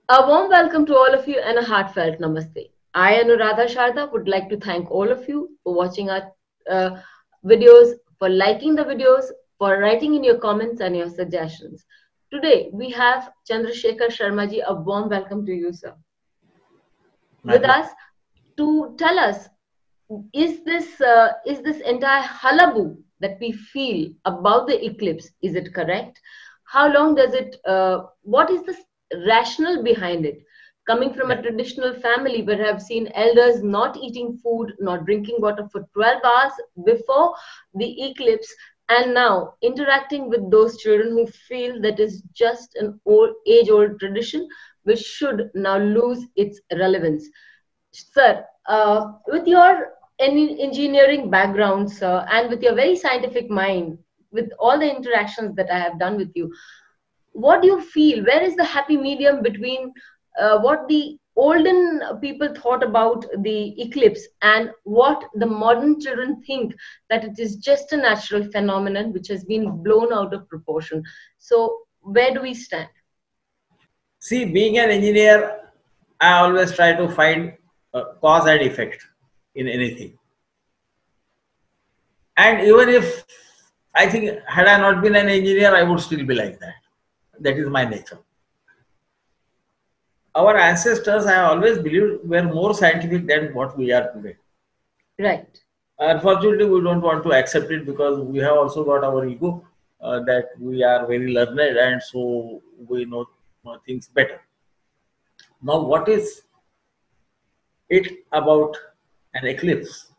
A warm welcome to all of you and a heartfelt namaste. I, Anuradha Sharda, would like to thank all of you for watching our uh, videos, for liking the videos, for writing in your comments and your suggestions. Today, we have Chandrasekhar Sharma ji. A warm welcome to you, sir. My With pleasure. us to tell us, is this entire hullabaloo that we feel about the eclipse, is it correct? How long does it, what is the rationale behind it? Coming from Yeah. a traditional family where I've seen elders not eating food, not drinking water for 12 hours before the eclipse, and now interacting with those children who feel that is just an old age old tradition which should now lose its relevance. Sir, with your engineering background, sir, and with your very scientific mind, with all the interactions that I have done with you, what do you feel? Where is the happy medium between what the olden people thought about the eclipse and what the modern children think that it is just a natural phenomenon which has been blown out of proportion? So, where do we stand? See, being an engineer, I always try to find cause and effect in anything. And even if I think, had I not been an engineer, I would still be like that. That is my nature. Our ancestors, I always believed, were more scientific than what we are today. Right. Unfortunately, we don't want to accept it because we have also got our ego that we are very learned and so we know things better. Now, what is it about an eclipse,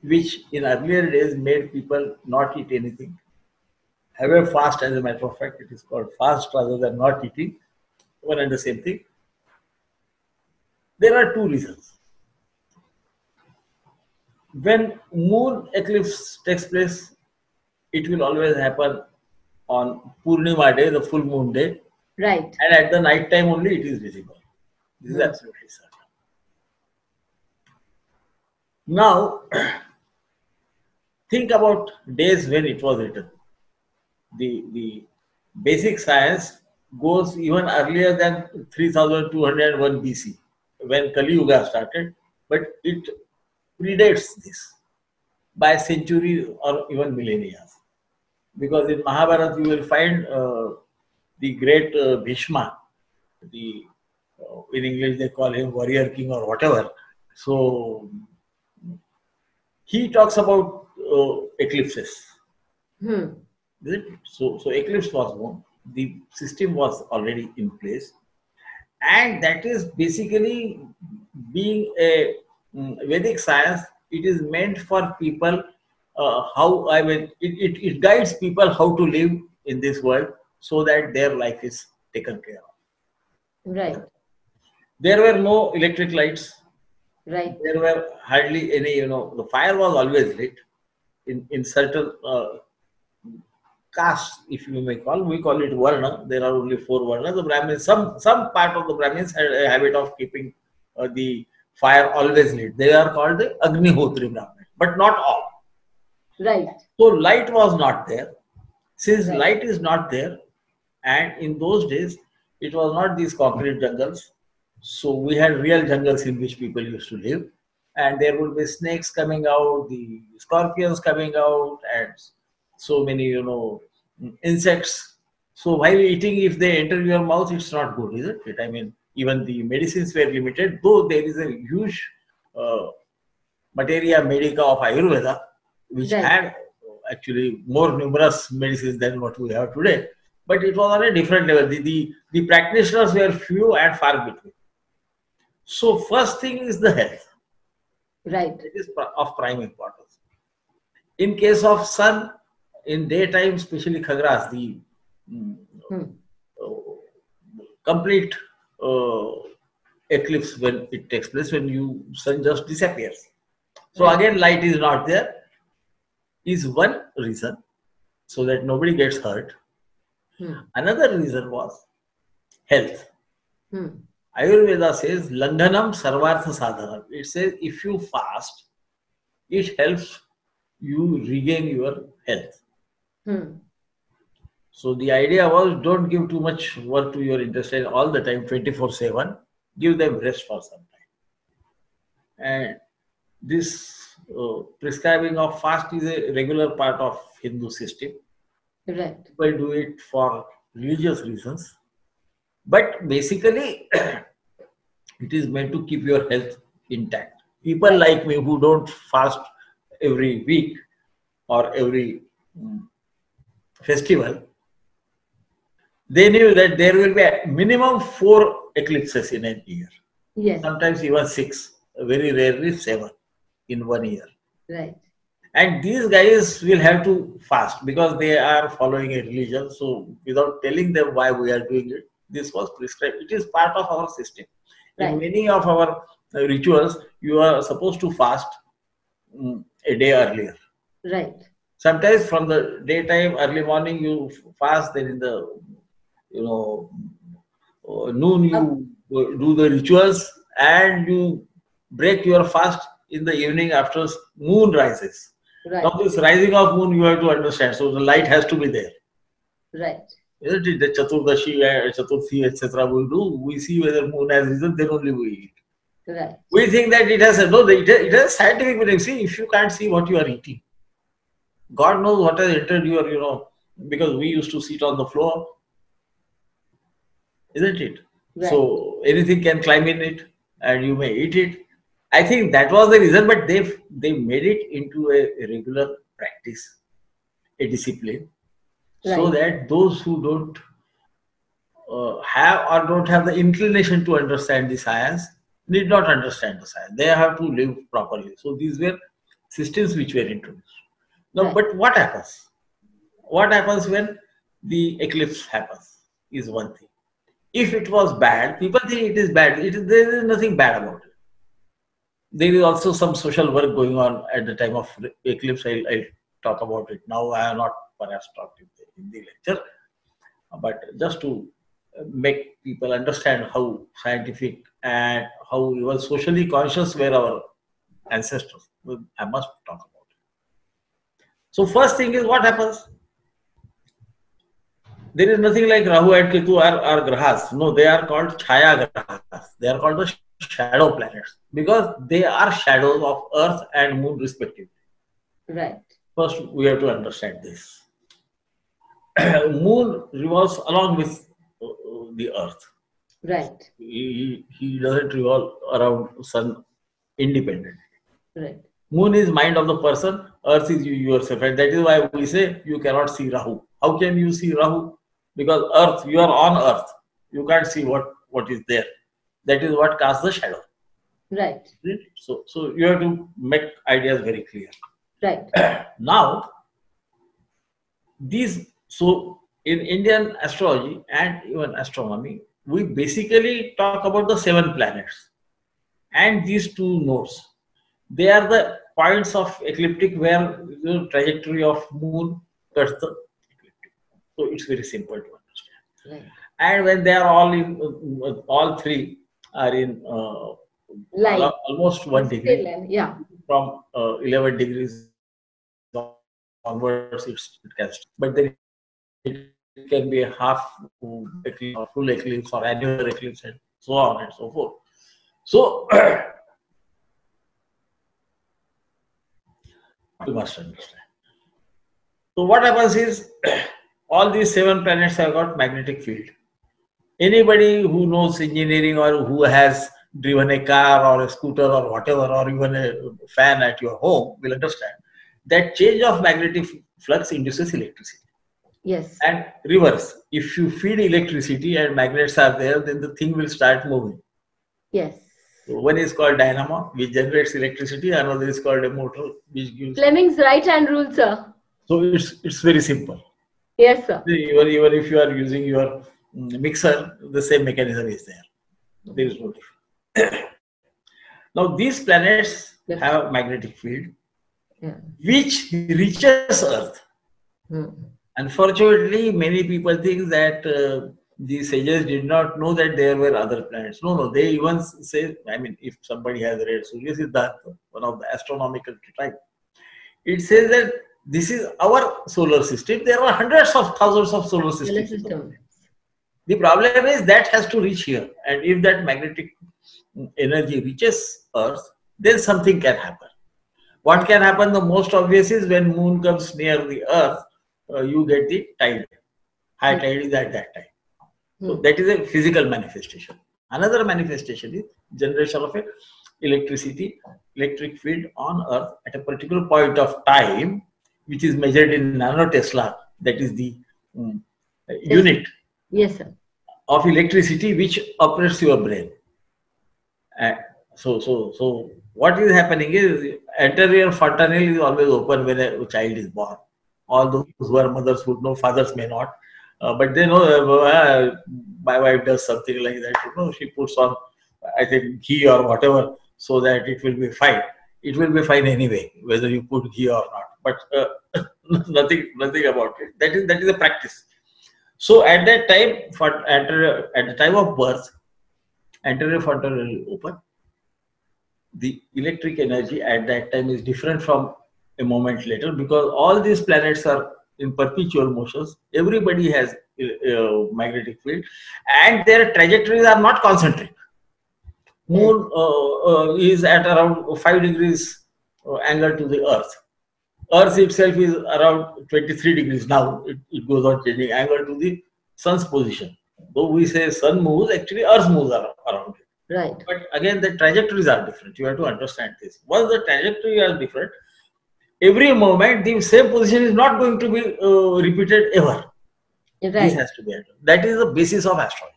which in earlier days made people not eat anything, have a fast, as a matter of fact, it is called fast rather than not eating, one and the same thing. There are two reasons. When moon eclipse takes place, it will always happen on Purnima day, the full moon day, Right. and at the night time only it is visible. This is Hmm. absolutely certain. Now, think about days when it was written. The basic science goes even earlier than 3201 BC when Kali Yuga started, but it predates this by centuries or even millennia. Because in Mahabharata you will find the great Bhishma, the in English they call him warrior king or whatever. So he talks about eclipses. Hmm. Is it? So eclipse was known. The system was already in place, and that is basically being a Vedic science. It is meant for people. How I mean, it guides people how to live in this world so that their life is taken care of. Right. There were no electric lights. Right. There were hardly any. The fire was always lit in certain caste, if you may call, we call it Varna. There are only four Varnas. The Brahmins, some part of the Brahmins had a habit of keeping the fire always lit. They are called the Agnihotri Brahmin, but not all. Right. So light was not there. Since Right. light is not there, and in those days it was not these concrete jungles, so we had real jungles in which people used to live, and there would be snakes coming out, the scorpions coming out, and so many insects. So while eating, if they enter your mouth, it's not good, isn't it? I mean, even the medicines were limited, though there is a huge uh, materia medica of Ayurveda, which Right. had actually more numerous medicines than what we have today. But it was on a different level. The practitioners were few and far between. So first thing is the health. Right. It is of prime importance. In case of sun, in daytime, especially Khagras, the mm, Hmm. complete uh, eclipse when it takes place, when you sun just disappears. So Right. again, light is not there, is one reason, so that nobody gets hurt. Hmm. Another reason was health. Hmm. Ayurveda says Langhanam Sarvartha Sadhanam. It says if you fast, it helps you regain your health. Hmm. So the idea was, don't give too much work to your intestine all the time, 24/7. Give them rest for some time. And this prescribing of fast is a regular part of Hindu system. Right. People do it for religious reasons, but basically it is meant to keep your health intact. People like me who don't fast every week or every festival, they knew that there will be a minimum 4 eclipses in a year. Yes. Sometimes even 6, very rarely 7 in 1 year. Right. And these guys will have to fast because they are following a religion. So without telling them why we are doing it, this was prescribed. It is part of our system. Right. In many of our rituals, you are supposed to fast a day earlier. Right. Sometimes from the daytime, early morning you fast, then in the noon you do the rituals, and you break your fast in the evening after moon rises. Right. Now this rising of moon you have to understand. So the light has to be there. Right. Isn't it? The Chaturdashi, Chaturthi, etc. we do. We see whether moon has risen, then only we eat. Right. We think that it has it has scientific meaning. See, if you can't see what you are eating, God knows what has entered your, because we used to sit on the floor, isn't it? Right. So anything can climb in it and you may eat it. I think that was the reason, but they made it into a regular practice, a discipline, so Right. that those who don't have or don't have the inclination to understand the science need not understand the science. They have to live properly. So these were systems which were introduced. Now, Right. but what happens? What happens when the eclipse happens is one thing. If it was bad, people think it is bad. There is nothing bad about it. There is also some social work going on at the time of eclipse. I'll talk about it now. I have not perhaps talked in the lecture, but just to make people understand how scientific and how even socially conscious were our ancestors, I must talk about it. So first thing is, what happens? There is nothing like Rahu and Ketu are grahas. No, they are called Chaya grahas. They are called the shadow planets because they are shadows of Earth and Moon respectively. Right. First, we have to understand this. Moon revolves along with the Earth. Right. He doesn't revolve around Sun independently. Right. Moon is mind of the person, Earth is you yourself. And that is why we say you cannot see Rahu. How can you see Rahu? Because Earth, you are on Earth. You can't see what is there. That is what casts the shadow. Right. So you have to make ideas very clear. Right. Now, so in Indian astrology and even astronomy, we basically talk about the 7 planets and these 2 nodes. They are the points of ecliptic where the trajectory of moon cuts the ecliptic. So it's very simple to understand. Right. And when they are all in, all 3 are in almost 1 degree. Yeah. From 11 degrees onwards, it can start. But then it can be a half eclipse or full eclipse or annular eclipse and so on and so forth. So you must understand. So what happens is all these 7 planets have got magnetic field. Anybody who knows engineering or who has driven a car or a scooter or whatever, or even a fan at your home will understand that change of magnetic flux induces electricity. Yes. And reverse, if you feed electricity and magnets are there, then the thing will start moving. Yes. So one is called dynamo, which generates electricity. Another is called a motor, which gives. Fleming's right hand rule, sir. So it's very simple. Yes, sir. Even if you are using your mixer, the same mechanism is there. There is no difference. Now these planets have a magnetic field, which reaches Earth. Unfortunately, many people think that the sages did not know that there were other planets. No, they even say, I mean, if somebody has read Surya Siddhartha, one of the astronomical type, it says that This is our solar system. There are hundreds of thousands of solar Solar systems. system. The problem is that has to reach here, and if that magnetic energy reaches Earth, then something can happen. What can happen? The most obvious is when moon comes near the Earth, you get the tide. High tide is at that time. So that is a physical manifestation. Another manifestation is generation of a electric field on Earth at a particular point of time, which is measured in nanotesla. That is the unit Yes, sir. of electricity which operates your brain. So what is happening is anterior fontanelle is always open when a child is born. All those who are mothers would know, fathers may not. But they know my wife does something like that. You know, she puts on, I think, ghee or whatever, so that it will be fine. It will be fine anyway, whether you put ghee or not. But nothing about it. That is a practice. So at that time, at the time of birth, anterior fontanelle will open. The electric energy at that time is different from a moment later, because all these planets are in perpetual motions. Everybody has a magnetic field, and their trajectories are not concentric. Moon is at around 5 degrees angle to the Earth. Earth itself is around 23 degrees now. It goes on changing angle to the sun's position. Though we say sun moves, actually Earth moves around it. Right. But again, the trajectories are different. You have to understand this. Once the trajectory are different, every moment the same position is not going to be repeated ever. Right. This has to be understood. That is the basis of astrology.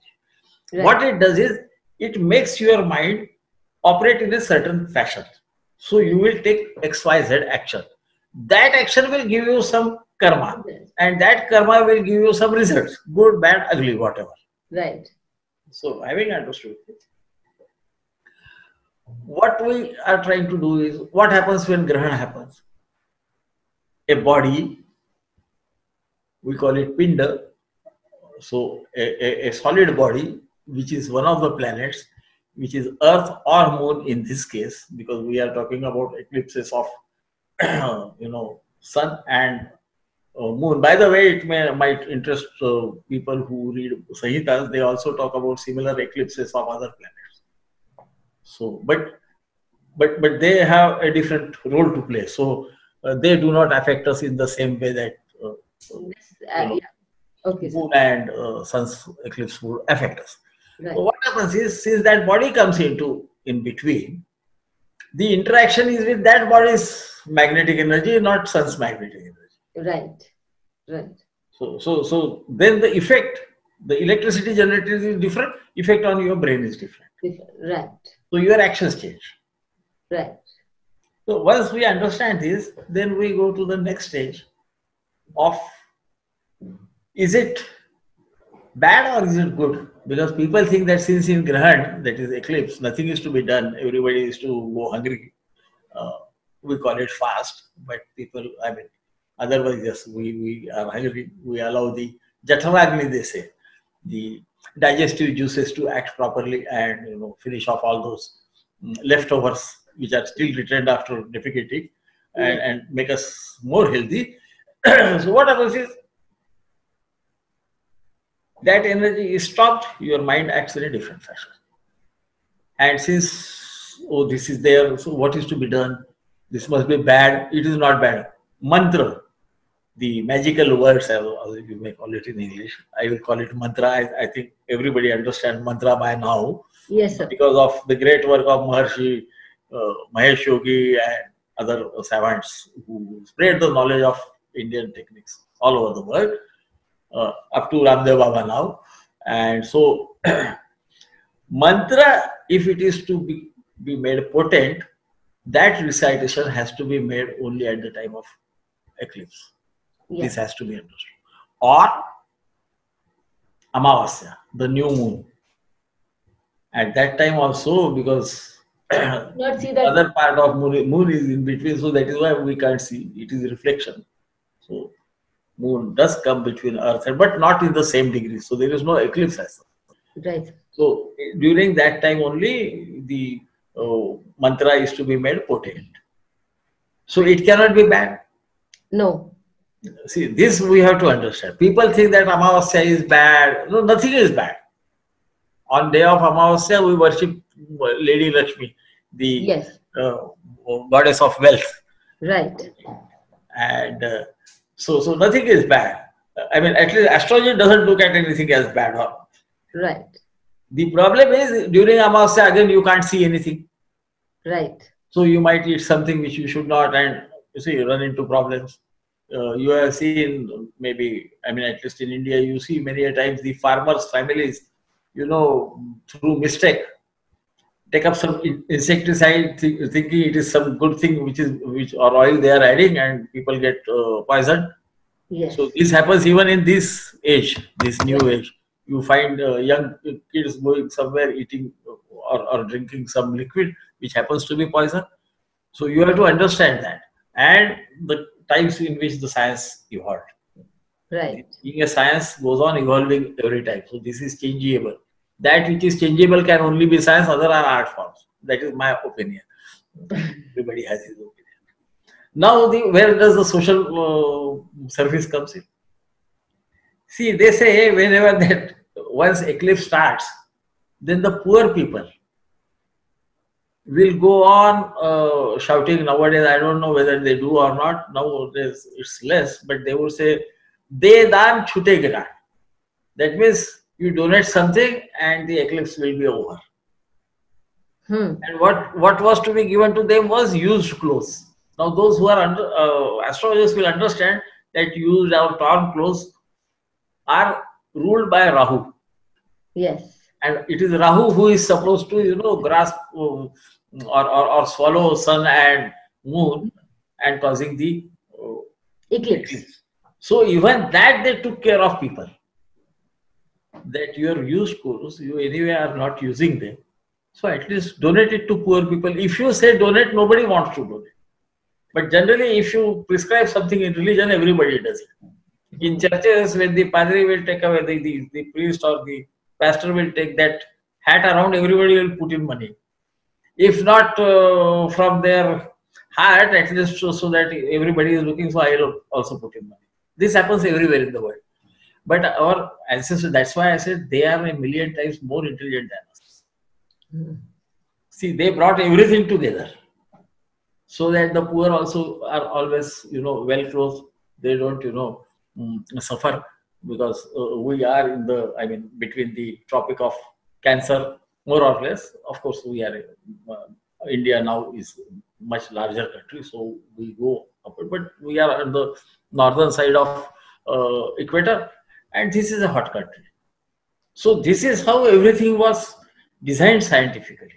Right. What it does is, it makes your mind operate in a certain fashion. So you will take XYZ action. That action will give you some karma, and that karma will give you some results, good, bad, ugly, whatever. Right. So having understood this, what we are trying to do is, what happens when Grahana happens? A body, we call it Pinda, so a solid body, which is one of the planets, which is Earth or Moon in this case, because we are talking about eclipses of Sun and Moon. By the way, it might interest people who read Sahitas. They also talk about similar eclipses of other planets. So, but they have a different role to play. So they do not affect us in the same way that Yeah. Okay, Moon and Sun's eclipse would affect us. Right. So what happens is, since that body comes in between, the interaction is with that body's magnetic energy, not Sun's magnetic energy. Right. Right. So then the effect, the electricity generated is different, effect on your brain is different. Right. So your actions change. Right. So once we understand this, then we go to the next stage of, is it bad or is it good? Because people think that since in Grahan, that is eclipse, nothing is to be done, everybody is to go hungry. We call it fast, but people, otherwise, yes, we are hungry. We allow the Jathavagni, they say, the digestive juices to act properly and finish off all those leftovers which are still retained after defecating and make us more healthy. So what happens is, that energy is stopped, your mind acts in a different fashion. And since, this is there, so what is to be done? This must be bad. It is not bad. Mantra, the magical words, as you may call it in English, I will call it mantra. I think everybody understands mantra by now. Yes, sir. Because of the great work of Maharshi Mahesh Yogi and other savants who spread the knowledge of Indian techniques all over the world, up to Ramdev Baba now. And so, mantra, if it is to be made potent, that recitation has to be made only at the time of eclipse. Yes. This has to be understood. Or Amavasya, the new moon. At that time also, because Not see that. other part of moon is in between, so that is why we can't see. It is a reflection. So moon does come between Earth, but not in the same degree. So there is no eclipse as such. Right. So during that time only the mantra is to be made potent. So it cannot be bad. No. See, this we have to understand. People think that Amavasya is bad. No, nothing is bad. On day of Amavasya, we worship Lady Lakshmi, the Yes. goddess of wealth. Right. And so nothing is bad. I mean, at least astrology doesn't look at anything as bad. Right. The problem is during Amavasya, again, you can't see anything. Right. So you might eat something which you should not, and you see, you run into problems. You have seen, maybe, I mean, at least in India, you see many a times the farmers' families, through mistake, take up some insecticide, thinking it is some good thing which or oil they are adding, and people get poisoned. Yes. So this happens even in this age, this new age. You find young kids going somewhere eating or drinking some liquid which happens to be poison. So you have to understand that, and the times in which the science evolved. Right. Being a science goes on evolving every time. So this is changeable. That which is changeable can only be science, other are art forms. That is my opinion. Everybody has his opinion. Now, where does the social service comes in? See, they say whenever that once eclipse starts, then the poor people will go on shouting. Nowadays, I don't know whether they do or not. Nowadays, it's less, but they would say, "De daan chutega." That means you donate something and the eclipse will be over. And what was to be given to them was used clothes. Now, those who are astrologers will understand that used or torn clothes are ruled by Rahu. Yes. And it is Rahu who is supposed to, grasp or swallow sun and moon and causing the Eclipse. So even that they took care of people. That your used clothes, you anyway are not using them. So at least donate it to poor people. If you say donate, nobody wants to donate. But generally, if you prescribe something in religion, everybody does it. In churches, when the padri will take away, the priest or the pastor will take that hat around, everybody will put in money. If not from their heart, at least so that everybody is looking, so I will also put in money. This happens everywhere in the world. But our ancestors, that's why I said they are a million times more intelligent than us. See, they brought everything together so that the poor also are always, well clothed. They don't, suffer, because we are between the Tropic of Cancer, more or less. Of course, we are, India now is much larger country, so we go upward, but we are on the northern side of equator, and this is a hot country. So this is how everything was designed scientifically.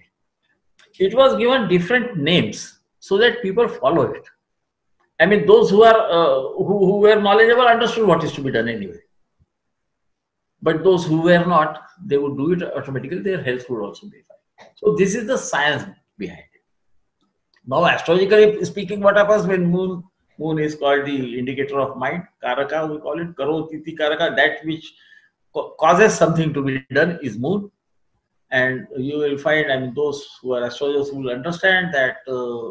It was given different names so that people follow it. I mean, those who are who were knowledgeable understood what is to be done anyway. But those who were not, they would do it automatically. Their health would also be fine. So this is the science behind it. Now, astrologically speaking, what happens when moon is called the indicator of mind, Karaka, we call it Karo Titi Karaka, that which causes something to be done is moon. And you will find, those who are astrologers will understand that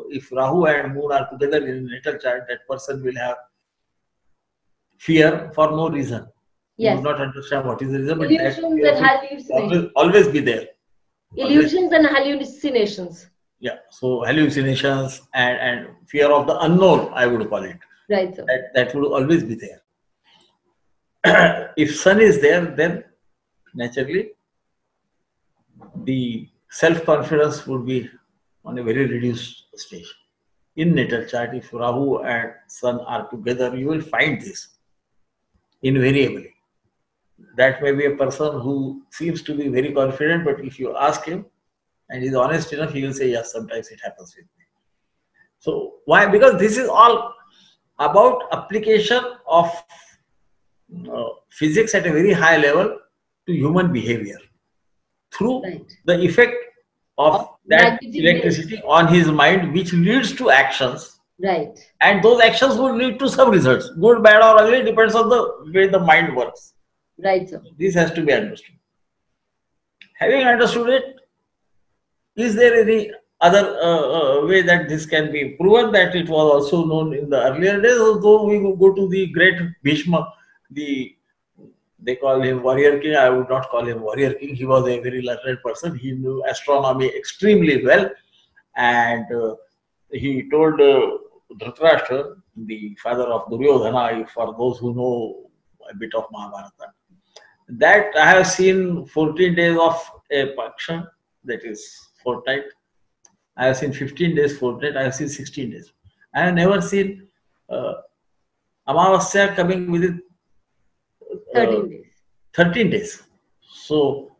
if Rahu and moon are together in a natal chart, that person will have fear for no reason. Yes. You will not understand what is the reason, but illusions and hallucinations. Always be there. Illusions and hallucinations. Yeah, so hallucinations and fear of the unknown, I would call it. Right, sir. That would always be there. If sun is there, then naturally the self-confidence would be on a very reduced stage. In natal chart, if Rahu and sun are together, you will find this invariably. That may be a person who seems to be very confident, but if you ask him and he's honest enough, he will say, yes, sometimes it happens with me. So why? Because this is all about application of physics at a very high level to human behavior through the effect of that electricity on his mind, which leads to actions. Right. And those actions will lead to some results. Good, bad, or ugly depends on the way the mind works. Right, sir. This has to be understood. Having understood it, is there any other way that this can be proven, that it was also known in the earlier days. Although we go to the great Bhishma, they call him warrior king. I would not call him warrior king. He was a very learned person. He knew astronomy extremely well, and he told Dhritarashtra, the father of Duryodhana, for those who know a bit of Mahabharata, that I have seen 14 days of a paksha, that is fortnight. I have seen 15 days fortnight. I have seen 16 days. I have never seen Amavasya coming within 13 days. 13 days. So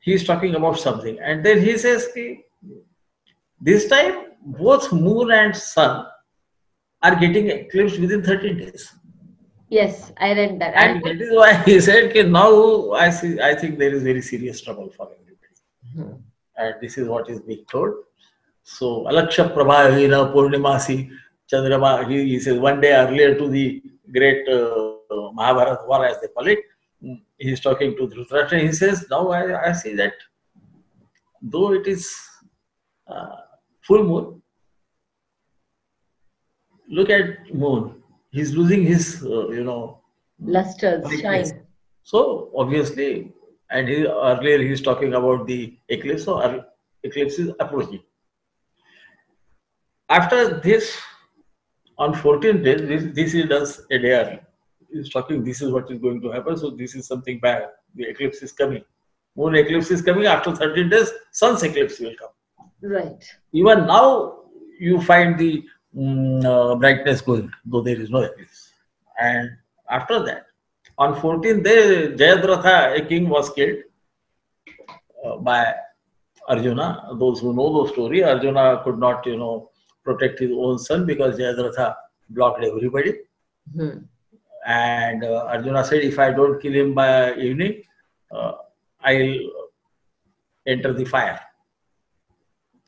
he is talking about something. And then he says, this time both moon and sun are getting eclipsed within 13 days. Yes, I read that. And that is why he said, now I think there is very serious trouble for everybody. And this is what is being told. So, Alaksha Prabhavina Purnimasi Chandrama, he says one day earlier to the great Mahabharata war, as they call it, he is talking to Dhritarashtra. He says, now I see that though it is full moon, look at moon. He's losing his, lusters, shine. So obviously, and earlier he is talking about the eclipse. So eclipse is approaching. After this, on 14th day, this he does a day early. He's talking, this is what is going to happen. So this is something bad. The eclipse is coming. Moon eclipse is coming. After 13 days, sun's eclipse will come. Right. Even now, you find the brightness going, though there is no eclipse. And after that, on 14th day, Jayadratha, a king, was killed by Arjuna. Those who know the story, Arjuna could not, protect his own son because Jayadratha blocked everybody. And Arjuna said, if I don't kill him by evening, I'll enter the fire.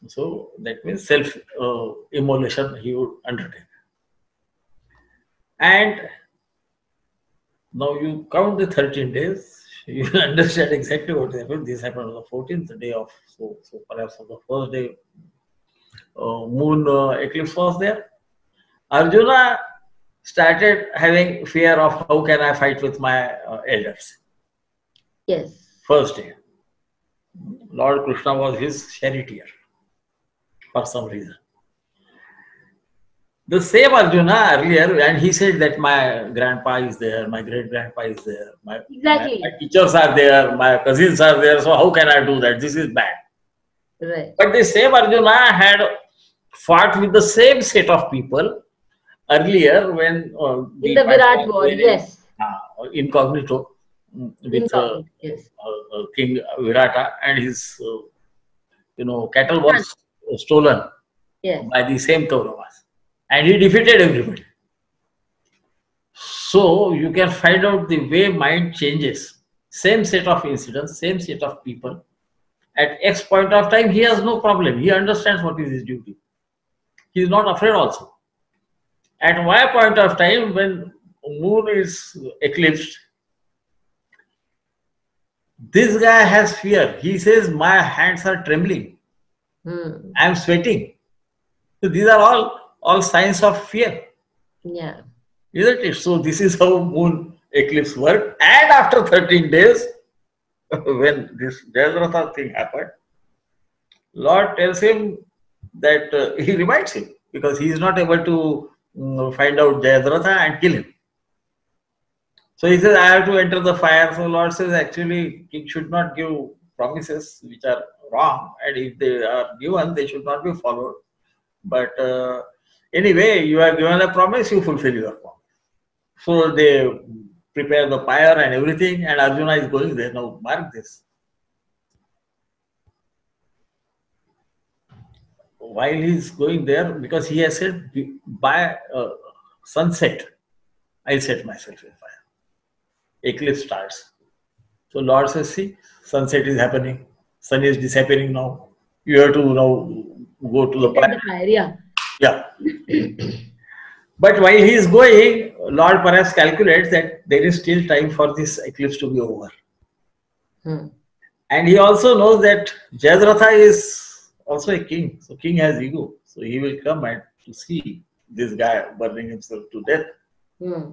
So that means self-immolation he would undertake. And now you count the 13 days, you will understand exactly what happened. This happened on the 14th day of, so perhaps on the first day, moon eclipse was there. Arjuna started having fear of how can I fight with my elders. Yes. First day, Lord Krishna was his charioteer for some reason. The same Arjuna earlier, and he said that my grandpa is there, my great-grandpa is there, my teachers are there, my cousins are there, so how can I do that? This is bad. Right. But the same Arjuna had fought with the same set of people earlier when in the Virat war, yes. Incognito with yes. King Virata, and his cattle was stolen by the same Kauravas, and he defeated everybody. So you can find out the way mind changes. Same set of incidents, same set of people. At X point of time, he has no problem. He understands what is his duty. He is not afraid also. At Y point of time, when moon is eclipsed, this guy has fear. He says, my hands are trembling. I am sweating. So these are all signs of fear. Yeah. Isn't it? So this is how moon eclipse worked. And after 13 days, when this Jayadratha thing happened, Lord tells him that he reminds him because he is not able to find out Jayadratha and kill him. So he says, I have to enter the fire. So Lord says, actually, king should not give promises which are wrong, and if they are given, they should not be followed. But anyway, you are given a promise, you fulfill your promise. So they prepare the pyre and everything, and Arjuna is going there. Now, mark this. While he is going there, because he has said, by sunset, I'll set myself in fire. Eclipse starts. So Lord says, see, sunset is happening. Sun is disappearing now. You have to now go to the fire. Yeah. But while he is going, Lord perhaps calculates that there is still time for this eclipse to be over. And he also knows that Jayadratha is also a king. So king has ego. So he will come and to see this guy burning himself to death. Hmm.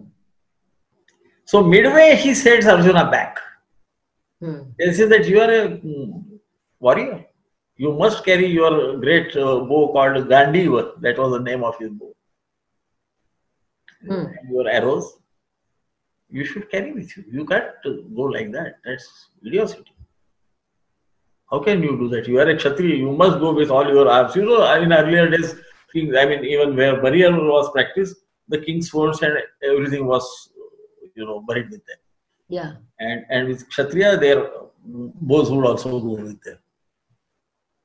So midway he sends Arjuna back. Hmm. He says that you are a warrior. You must carry your great bow called Gandiva. That was the name of his bow. Hmm. And your arrows, you should carry with you. You can't go like that. That's idiocy. How can you do that? You are a Kshatriya. You must go with all your arms. You know, in earlier days, kings, I mean, even where burial was practiced, the king's swords and everything was, buried with them. Yeah. And with Kshatriya, their bows would also go with them.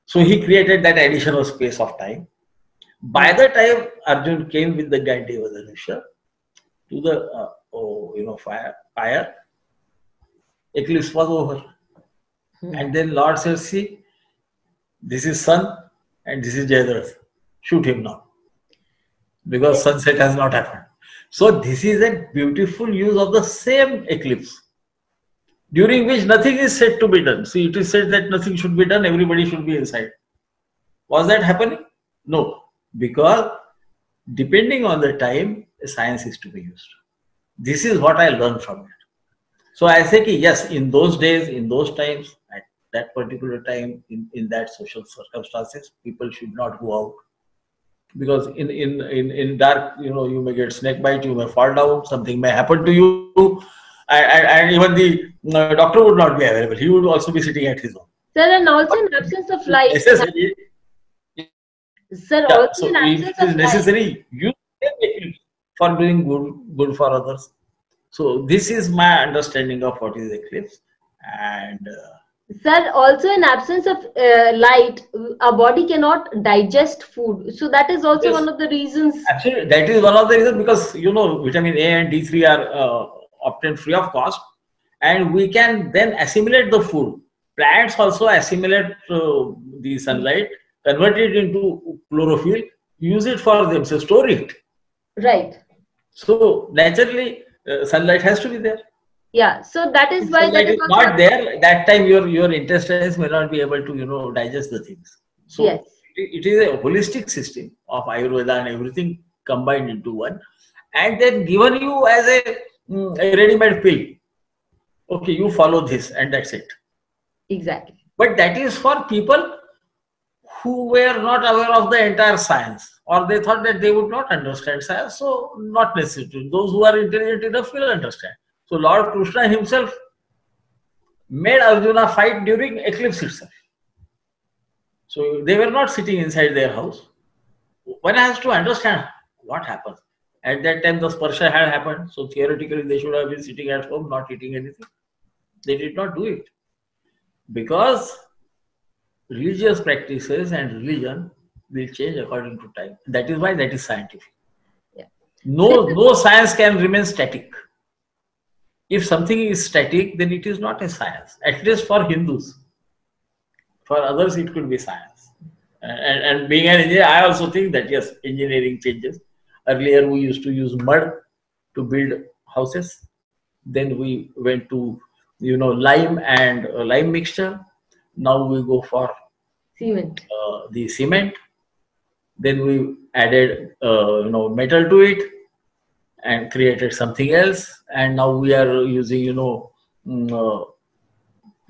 So he created that additional space of time. By the time Arjun came with the Gandiva Dhanusha to the fire, eclipse was over. And then Lord says, see, this is sun and this is Jayadratha. Shoot him now. Because sunset has not happened. So this is a beautiful use of the same eclipse, during which nothing is said to be done. See, it is said that nothing should be done, everybody should be inside. Was that happening? No. Because depending on the time, science is to be used. This is what I learned from it. So I say, yes, in those days, in those times, at that particular time, in that social circumstances, people should not go out. Because in dark, you may get snake bite, you may fall down, something may happen to you, and even the doctor would not be available. He would also be sitting at his home. Sir, and also in absence of light. Necessary. Sir, Yeah, also so in if absence it is of necessary, use it for doing good for others. So this is my understanding of what is eclipse. And Sir, also in absence of light, our body cannot digest food. So that is also yes, one of the reasons. Actually, that is one of the reasons, because vitamin A and D3 are obtained free of cost, and we can then assimilate the food. Plants also assimilate the sunlight, convert it into chlorophyll, use it for themselves, store it. Right. So naturally, sunlight has to be there. Yeah. So that is why that is not there. That time your intestines may not be able to digest the things. So yes, it is a holistic system of Ayurveda and everything combined into one, and then given you as a ready-made pill. Okay, you follow this, and that's it. Exactly. But that is for people who were not aware of the entire science, or they thought that they would not understand science. So not necessary. Those who are intelligent enough will understand. So Lord Krishna himself made Arjuna fight during eclipse itself. So they were not sitting inside their house. One has to understand what happens. At that time, the sparsha had happened. So theoretically, they should have been sitting at home, not eating anything. They did not do it. Because religious practices and religion will change according to time. That is why that is scientific. Yeah. No science can remain static. If something is static, then it is not a science, at least for Hindus. For others, it could be science. And being an engineer, I also think that yes, engineering changes. Earlier, we used to use mud to build houses. Then we went to, lime and lime mixture. Now we go for cement. The cement. Then we added, metal to it and created something else. And now we are using, cement.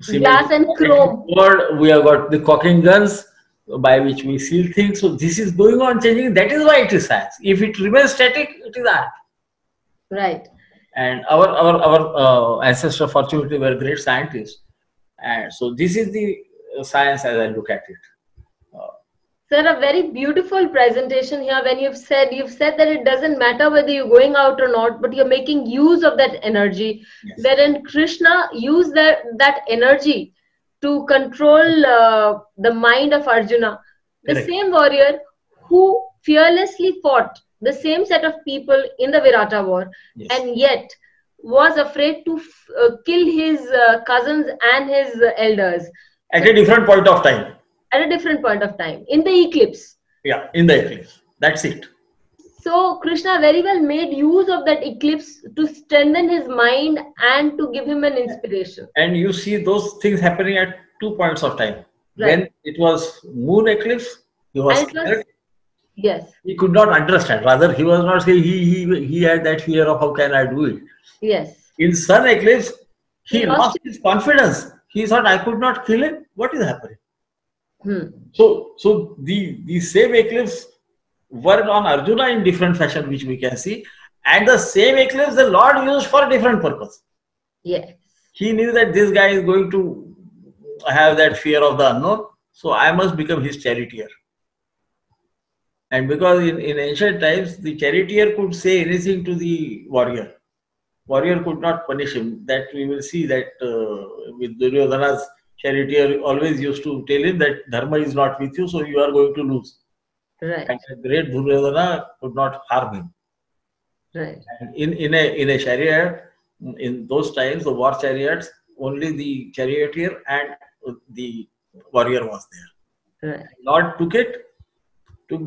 Glass and chrome. We have got the caulking guns by which we seal things. So this is going on changing. That is why it is science. If it remains static, it is art. Right. And our ancestors fortunately were great scientists. And so this is the science as I look at it. Sir, a very beautiful presentation here. When you've said that it doesn't matter whether you're going out or not, but you're making use of that energy. Yes. Wherein Krishna used that energy to control the mind of Arjuna. The Correct. Same warrior who fearlessly fought the same set of people in the Virata war, Yes. and yet was afraid to kill his cousins and his elders. At a different point of time. At a different point of time, in the eclipse. Yeah, in the eclipse. That's it. So Krishna very well made use of that eclipse to strengthen his mind and to give him an inspiration. And you see those things happening at 2 points of time. When it was moon eclipse, he was scared. Yes. He could not understand. Rather, he was not saying he had that fear of how can I do it. Yes. In sun eclipse, he lost lost his confidence. He thought I could not kill him. What is happening? So the same eclipse worked on Arjuna in different fashion, which we can see, and the same eclipse the Lord used for a different purpose. Yes. He knew that this guy is going to have that fear of the unknown, so I must become his charioteer. And because in ancient times, the charioteer could say anything to the warrior. Warrior could not punish him. That we will see that with Duryodhana's charioteer always used to tell him that Dharma is not with you, so you are going to lose. Right. And the great Duryodhana could not harm him. Right. And in a chariot, in those times, the war chariots, only the charioteer and the warrior was there. Right. Lord took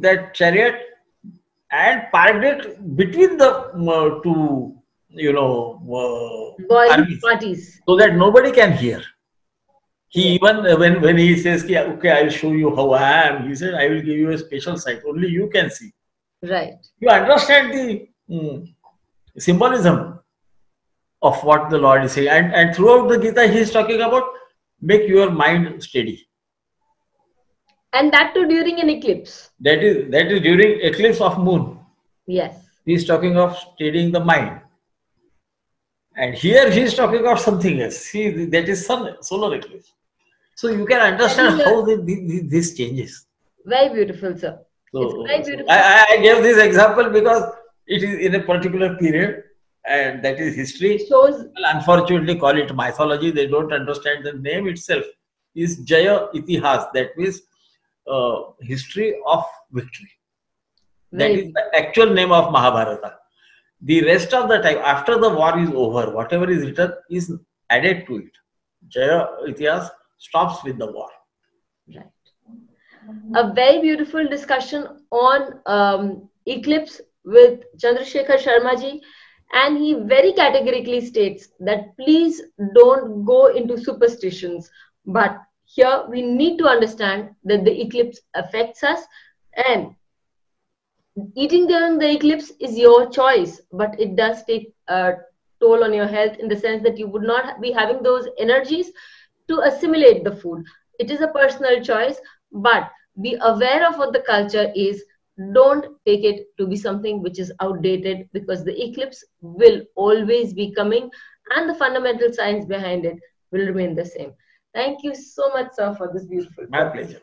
that chariot and parked it between the two, armies, parties, so that nobody can hear. He even when he says, "Okay, I'll show you how I am," he said, "I will give you a special sight. Only you can see." Right. You understand the symbolism of what the Lord is saying, and throughout the Gita, he is talking about make your mind steady. And that too during an eclipse. That is during eclipse of moon. Yes. He is talking of steadying the mind. And here he is talking of something else. See, that is solar eclipse. So you can understand how this changes. Very beautiful, sir. So, it's very beautiful. I gave this example because it is in a particular period, and that is history. Shows. People unfortunately call it mythology. They don't understand the name itself is Jaya Itihas. That means history of victory. That is the actual name of Mahabharata. The rest of the time, after the war is over, whatever is written is added to it. Jaya Itihas stops with the war. Right. A very beautiful discussion on eclipse with Chandrasekhar Sharma ji, and he very categorically states that please don't go into superstitions, but here we need to understand that the eclipse affects us, and eating during the eclipse is your choice, but it does take a toll on your health in the sense that you would not be having those energies to assimilate the food. It is a personal choice, but be aware of what the culture is. Don't take it to be something which is outdated, because the eclipse will always be coming and the fundamental science behind it will remain the same. Thank you so much, sir, for this beautiful. My pleasure.